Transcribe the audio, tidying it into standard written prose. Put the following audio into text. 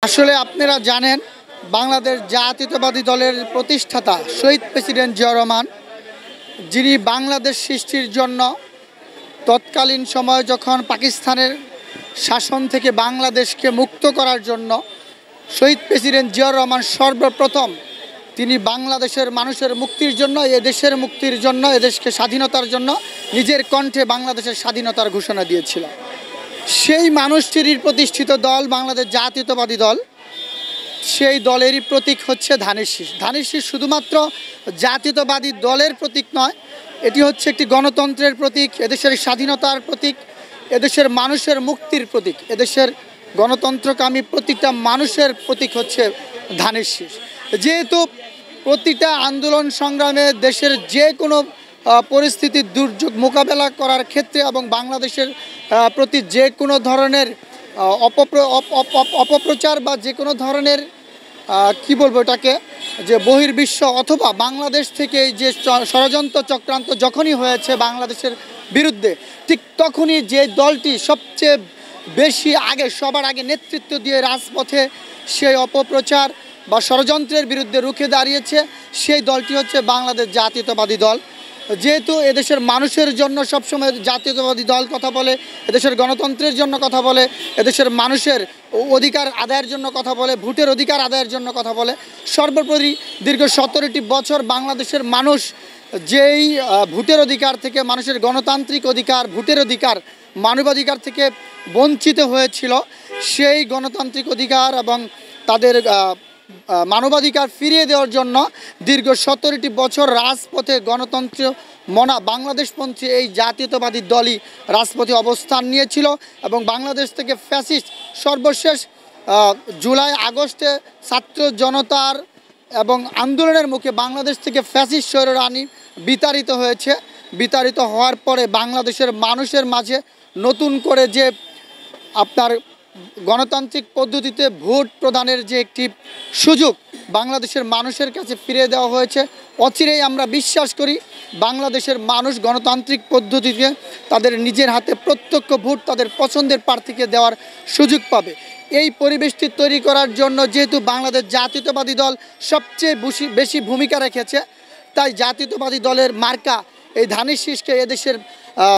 আসলে আপনারা জানেন বাংলাদেশ জাতীয়তাবাদী দলের প্রতিষ্ঠাতা শহীদ প্রেসিডেন্ট জিয়া রহমান, যিনি বাংলাদেশ সৃষ্টির জন্য তৎকালীন সময় যখন পাকিস্তানের শাসন থেকে বাংলাদেশকে মুক্ত করার জন্য শহীদ প্রেসিডেন্ট জিয়া রহমান সর্বপ্রথম তিনি বাংলাদেশের মানুষের মুক্তির জন্য, এদেশের মুক্তির জন্য, এদেশকে স্বাধীনতার জন্য নিজের কণ্ঠে বাংলাদেশের স্বাধীনতার ঘোষণা দিয়েছিল। সেই মানুষটিরই প্রতিষ্ঠিত দল বাংলাদেশ জাতীয়তাবাদী দল। সেই দলেরই প্রতীক হচ্ছে ধানের শীষ। ধানের শীষ শুধুমাত্র জাতীয়তাবাদী দলের প্রতীক নয়, এটি হচ্ছে একটি গণতন্ত্রের প্রতীক, এদেশের স্বাধীনতার প্রতীক, এদেশের মানুষের মুক্তির প্রতীক, এদেশের গণতন্ত্রকামী প্রতিটা মানুষের প্রতীক হচ্ছে ধানের শীষ। যেহেতু প্রতিটা আন্দোলন সংগ্রামে দেশের যে কোনো পরিস্থিতির দুর্যোগ মোকাবেলা করার ক্ষেত্রে এবং বাংলাদেশের প্রতি যে কোনো ধরনের অপপ্রচার বা যে কোনো ধরনের কি বলবো এটাকে, যে বহির্বিশ্ব অথবা বাংলাদেশ থেকে যে ষড়যন্ত্র চক্রান্ত যখনই হয়েছে বাংলাদেশের বিরুদ্ধে, ঠিক তখনই যে দলটি সবচেয়ে বেশি আগে সবার আগে নেতৃত্ব দিয়ে রাজপথে সেই অপপ্রচার বা ষড়যন্ত্রের বিরুদ্ধে রুখে দাঁড়িয়েছে, সেই দলটি হচ্ছে বাংলাদেশ জাতীয়তাবাদী দল। যেহেতু এদেশের মানুষের জন্য সবসময় জাতীয়তাবাদী দল কথা বলে, এদেশের গণতন্ত্রের জন্য কথা বলে, এদেশের মানুষের অধিকার আদায়ের জন্য কথা বলে, ভোটের অধিকার আদায়ের জন্য কথা বলে, সর্বোপরি দীর্ঘ 17টি বছর বাংলাদেশের মানুষ যেই ভোটের অধিকার থেকে, মানুষের গণতান্ত্রিক অধিকার, ভোটের অধিকার, মানবাধিকার থেকে বঞ্চিত হয়েছিল, সেই গণতান্ত্রিক অধিকার এবং তাদের মানবাধিকার ফিরিয়ে দেওয়ার জন্য দীর্ঘ 17টি বছর রাজপথে গণতন্ত্র মনা বাংলাদেশপন্থী এই জাতীয়তাবাদী দলই রাজপথে অবস্থান নিয়েছিল এবং বাংলাদেশ থেকে ফ্যাসিস্ট সর্বশেষ জুলাই আগস্টে ছাত্র জনতার এবং আন্দোলনের মুখে বাংলাদেশ থেকে ফ্যাসিস্ট স্বৈররানী বিতাড়িত হয়েছে। বিতাড়িত হওয়ার পরে বাংলাদেশের মানুষের মাঝে নতুন করে যে আপনার গণতান্ত্রিক পদ্ধতিতে ভোট প্রদানের যে একটি সুযোগ বাংলাদেশের মানুষের কাছে ফিরে দেওয়া হয়েছে, অচিরেই আমরা বিশ্বাস করি বাংলাদেশের মানুষ গণতান্ত্রিক পদ্ধতিতে তাদের নিজের হাতে প্রত্যক্ষ ভোট তাদের পছন্দের প্রার্থীকে দেওয়ার সুযোগ পাবে। এই পরিবেশটি তৈরি করার জন্য যেহেতু বাংলাদেশ জাতীয়তাবাদী দল সবচেয়ে বেশি ভূমিকা রেখেছে, তাই জাতীয়তাবাদী দলের মার্কা এই ধানের শীষকে এদেশের